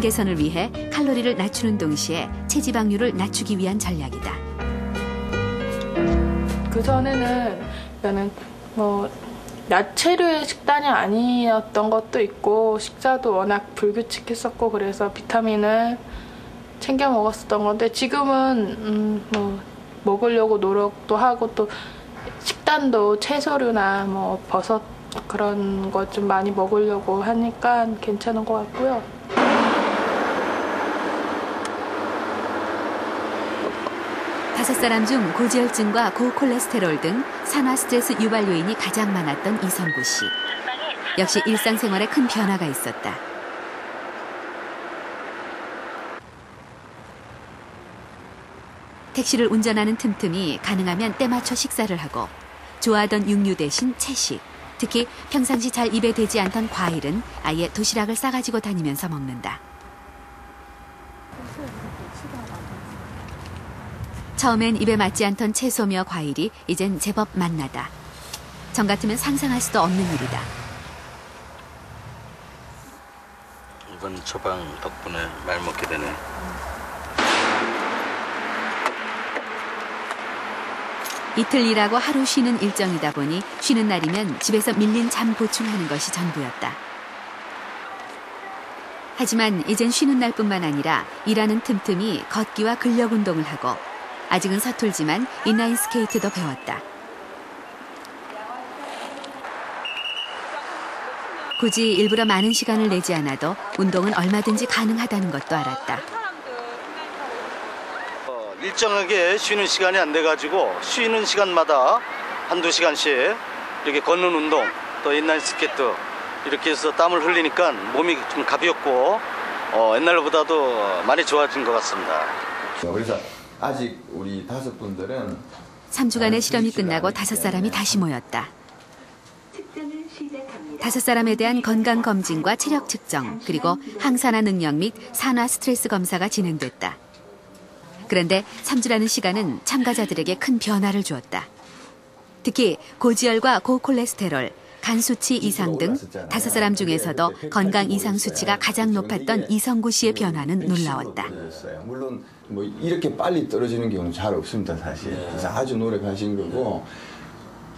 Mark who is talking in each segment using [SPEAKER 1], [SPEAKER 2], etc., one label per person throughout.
[SPEAKER 1] 개선을 위해 칼로리를 낮추는 동시에 체지방률을 낮추기 위한 전략이다.
[SPEAKER 2] 그 전에는 야채류의 식단이 아니었던 것도 있고 식사도 워낙 불규칙했었고 그래서 비타민을 챙겨 먹었었던 건데 지금은 먹으려고 노력도 하고 또 식단도 채소류나 버섯 그런 거 좀 많이 먹으려고 하니까 괜찮은 것 같고요.
[SPEAKER 1] 다섯 사람 중 고지혈증과 고콜레스테롤 등 산화 스트레스 유발 요인이 가장 많았던 이성구 씨. 역시 일상생활에 큰 변화가 있었다. 택시를 운전하는 틈틈이 가능하면 때맞춰 식사를 하고 좋아하던 육류 대신 채식, 특히 평상시 잘 입에 대지 않던 과일은 아예 도시락을 싸가지고 다니면서 먹는다. 처음엔 입에 맞지 않던 채소며 과일이 이젠 제법 맛나다. 전 같으면 상상할 수도 없는 일이다.
[SPEAKER 3] 이번 처방 덕분에 말 먹게 되네.
[SPEAKER 1] 이틀 일하고 하루 쉬는 일정이다 보니 쉬는 날이면 집에서 밀린 잠 보충하는 것이 전부였다. 하지만 이젠 쉬는 날뿐만 아니라 일하는 틈틈이 걷기와 근력 운동을 하고 아직은 서툴지만 인라인 스케이트도 배웠다. 굳이 일부러 많은 시간을 내지 않아도 운동은 얼마든지 가능하다는 것도 알았다.
[SPEAKER 3] 일정하게 쉬는 시간이 안 돼가지고 쉬는 시간마다 한두 시간씩 이렇게 걷는 운동 또 인라인 스케이트 이렇게 해서 땀을 흘리니까 몸이 좀 가볍고 옛날보다도 많이 좋아진 것 같습니다.
[SPEAKER 4] 그래서 아직 우리 5분들은
[SPEAKER 1] 3주간의 실험이 끝나고 5사람이 다시 모였다. 5사람에 대한 건강검진과 체력 측정, 그리고 항산화 능력 및 산화 스트레스 검사가 진행됐다. 그런데 3주라는 시간은 참가자들에게 큰 변화를 주었다. 특히 고지혈과 고콜레스테롤, 간 수치 이상 등 5사람 중에서도 건강 이상 수치가 가장 높았던 이성구 씨의 변화는 놀라웠다.
[SPEAKER 4] 물론 이렇게 빨리 떨어지는 경우는 잘 없습니다, 사실. 그래서 아주 노력하신 거고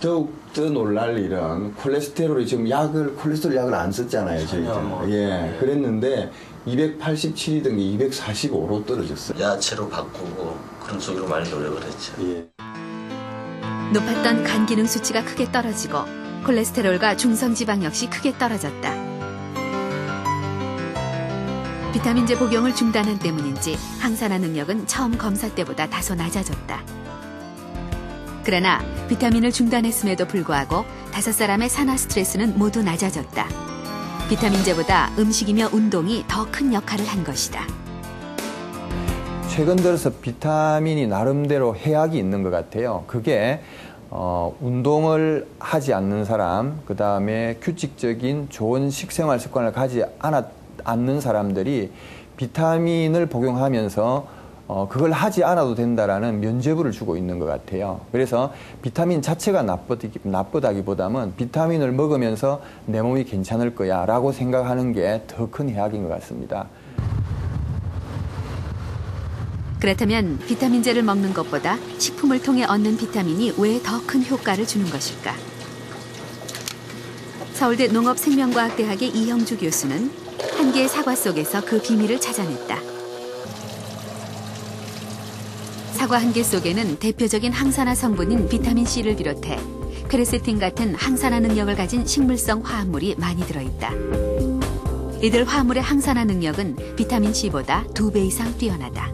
[SPEAKER 4] 더욱 더 놀랄 일은 콜레스테롤이 지금 콜레스테롤 약을 안 썼잖아요, 저희들. 예, 그랬는데 287이던 게 245로 떨어졌어요.
[SPEAKER 3] 야채로 바꾸고 그런 쪽으로 많이 노력을 했죠.
[SPEAKER 4] 예.
[SPEAKER 1] 높았던 간 기능 수치가 크게 떨어지고 콜레스테롤과 중성지방 역시 크게 떨어졌다. 비타민제 복용을 중단한 때문인지 항산화 능력은 처음 검사 때보다 다소 낮아졌다. 그러나 비타민을 중단했음에도 불구하고 5사람의 산화 스트레스는 모두 낮아졌다. 비타민제보다 음식이며 운동이 더 큰 역할을 한 것이다.
[SPEAKER 4] 최근 들어서 비타민이 나름대로 해악이 있는 것 같아요. 그게 운동을 하지 않는 사람, 그 다음에 규칙적인 좋은 식생활 습관을 가지 않는 사람들이 비타민을 복용하면서 그걸 하지 않아도 된다라는 면죄부를 주고 있는 것 같아요. 그래서 비타민 자체가 나쁘다기보다는 비타민을 먹으면서 내 몸이 괜찮을 거야 라고 생각하는 게 더 큰 해악인 것 같습니다.
[SPEAKER 1] 그렇다면 비타민제를 먹는 것보다 식품을 통해 얻는 비타민이 왜 더 큰 효과를 주는 것일까? 서울대 농업생명과학대학의 이형주 교수는 한 개의 사과 속에서 그 비밀을 찾아냈다. 사과 한 개 속에는 대표적인 항산화 성분인 비타민 C를 비롯해 퀘르세틴 같은 항산화 능력을 가진 식물성 화합물이 많이 들어있다. 이들 화합물의 항산화 능력은 비타민 C보다 2배 이상 뛰어나다.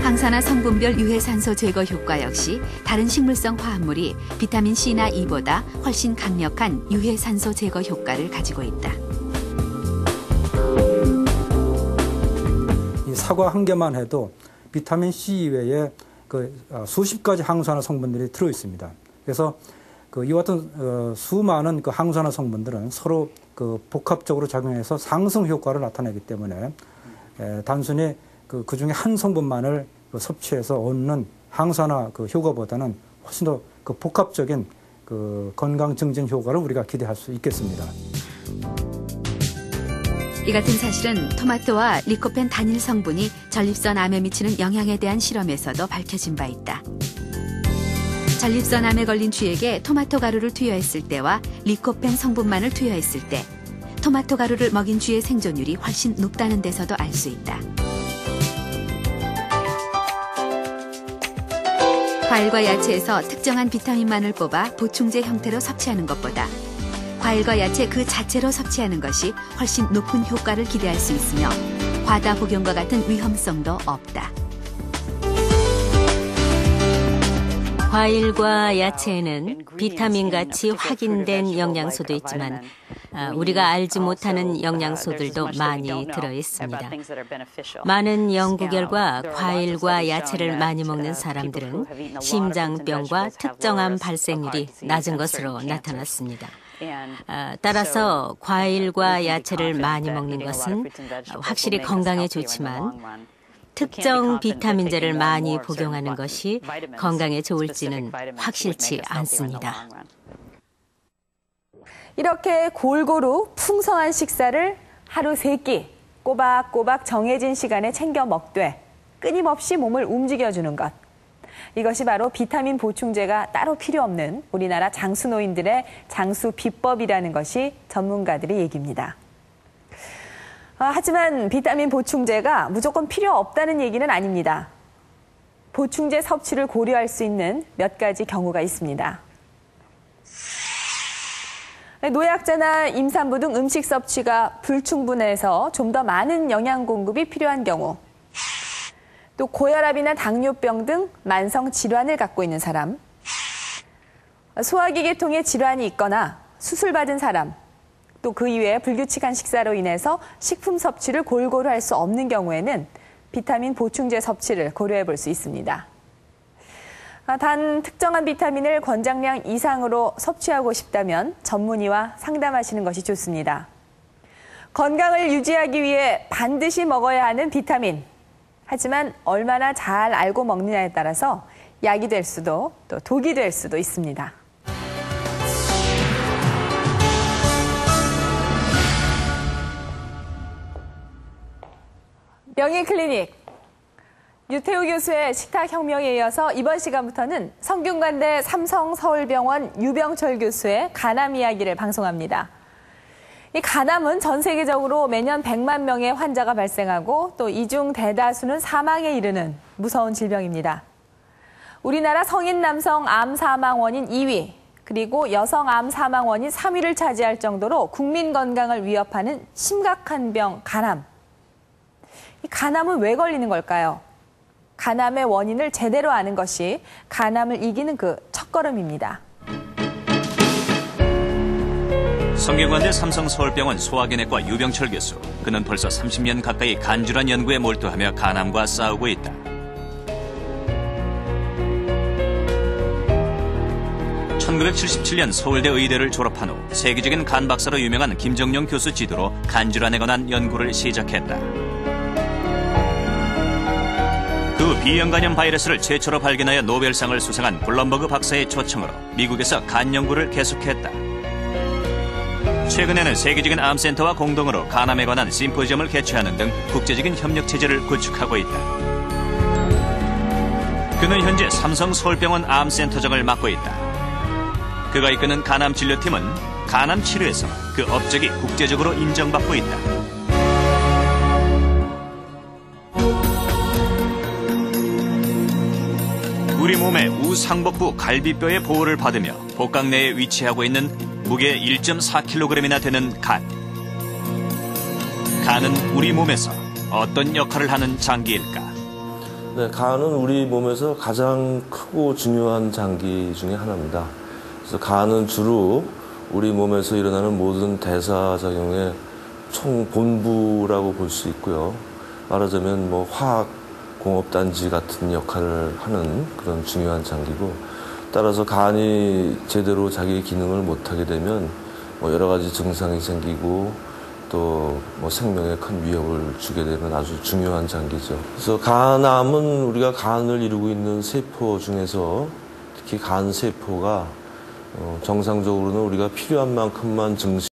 [SPEAKER 1] 항산화 성분별 유해산소 제거 효과 역시 다른 식물성 화합물이 비타민 C나 E보다 훨씬 강력한 유해산소 제거 효과를 가지고 있다.
[SPEAKER 5] 이 사과 한 개만 해도 비타민 C 이외에 수십 가지 항산화 성분들이 들어 있습니다. 그래서 이와 같은 수많은 항산화 성분들은 서로 복합적으로 작용해서 상승 효과를 나타내기 때문에 단순히 그 중에 한 성분만을 섭취해서 얻는 항산화 효과보다는 훨씬 더 복합적인 그 건강 증진 효과를 우리가 기대할 수 있겠습니다.
[SPEAKER 1] 이 같은 사실은 토마토와 리코펜 단일 성분이 전립선 암에 미치는 영향에 대한 실험에서도 밝혀진 바 있다. 전립선 암에 걸린 쥐에게 토마토 가루를 투여했을 때와 리코펜 성분만을 투여했을 때 토마토 가루를 먹인 쥐의 생존율이 훨씬 높다는 데서도 알 수 있다. 과일과 야채에서 특정한 비타민만을 뽑아 보충제 형태로 섭취하는 것보다 과일과 야채 그 자체로 섭취하는 것이 훨씬 높은 효과를 기대할 수 있으며 과다 복용과 같은 위험성도 없다.
[SPEAKER 6] 과일과 야채에는 비타민같이 확인된 영양소도 있지만 우리가 알지 못하는 영양소들도 많이 들어있습니다. 많은 연구 결과 과일과 야채를 많이 먹는 사람들은 심장병과 특정암 발생률이 낮은 것으로 나타났습니다. 따라서 과일과 야채를 많이 먹는 것은 확실히 건강에 좋지만 특정 비타민제를 많이 복용하는 것이 건강에 좋을지는 확실치 않습니다.
[SPEAKER 7] 이렇게 골고루 풍성한 식사를 하루 3끼 꼬박꼬박 정해진 시간에 챙겨 먹되 끊임없이 몸을 움직여주는 것. 이것이 바로 비타민 보충제가 따로 필요 없는 우리나라 장수노인들의 장수 비법이라는 것이 전문가들의 얘기입니다. 하지만 비타민 보충제가 무조건 필요 없다는 얘기는 아닙니다. 보충제 섭취를 고려할 수 있는 몇 가지 경우가 있습니다. 노약자나 임산부 등 음식 섭취가 불충분해서 좀 더 많은 영양 공급이 필요한 경우, 또 고혈압이나 당뇨병 등 만성 질환을 갖고 있는 사람, 소화기 계통에 질환이 있거나 수술받은 사람, 또 그 이외에 불규칙한 식사로 인해서 식품 섭취를 골고루 할 수 없는 경우에는 비타민 보충제 섭취를 고려해 볼 수 있습니다. 단 특정한 비타민을 권장량 이상으로 섭취하고 싶다면 전문의와 상담하시는 것이 좋습니다. 건강을 유지하기 위해 반드시 먹어야 하는 비타민. 하지만 얼마나 잘 알고 먹느냐에 따라서 약이 될 수도 또 독이 될 수도 있습니다. 명예클리닉. 유태우 교수의 식탁혁명에 이어서 이번 시간부터는 성균관대 삼성서울병원 유병철 교수의 간암 이야기를 방송합니다. 이 간암은 전 세계적으로 매년 100만 명의 환자가 발생하고 또 이 중 대다수는 사망에 이르는 무서운 질병입니다. 우리나라 성인 남성 암 사망 원인 2위, 그리고 여성 암 사망 원인 3위를 차지할 정도로 국민 건강을 위협하는 심각한 병 간암. 이 간암은 왜 걸리는 걸까요? 간암의 원인을 제대로 아는 것이 간암을 이기는 그 첫걸음입니다.
[SPEAKER 8] 성균관대 삼성서울병원 소화기내과 유병철 교수. 그는 벌써 30년 가까이 간질환 연구에 몰두하며 간암과 싸우고 있다. (1977년) 서울대 의대를 졸업한 후 세계적인 간 박사로 유명한 김정용 교수 지도로 간질환에 관한 연구를 시작했다. 그 비형간염 바이러스를 최초로 발견하여 노벨상을 수상한 블럼버그 박사의 초청으로 미국에서 간 연구를 계속했다. 최근에는 세계적인 암센터와 공동으로 간암에 관한 심포지엄을 개최하는 등 국제적인 협력 체제를 구축하고 있다. 그는 현재 삼성서울병원 암센터장을 맡고 있다. 그가 이끄는 간암 진료팀은 간암 치료에서 그 업적이 국제적으로 인정받고 있다. 우리 몸의 우상복부 갈비뼈의 보호를 받으며 복강 내에 위치하고 있는 무게 1.4kg이나 되는 간. 간은 우리 몸에서 어떤 역할을 하는 장기일까?
[SPEAKER 9] 네, 간은 우리 몸에서 가장 크고 중요한 장기 중에 하나입니다. 그래서 간은 주로 우리 몸에서 일어나는 모든 대사작용의 총본부라고 볼 수 있고요. 말하자면 화학 공업단지 같은 역할을 하는 그런 중요한 장기고, 따라서 간이 제대로 자기 기능을 못하게 되면 여러 가지 증상이 생기고 또 생명에 큰 위협을 주게 되는 아주 중요한 장기죠. 그래서 간암은 우리가 간을 이루고 있는 세포 중에서 특히 간 세포가 정상적으로는 우리가 필요한 만큼만 증식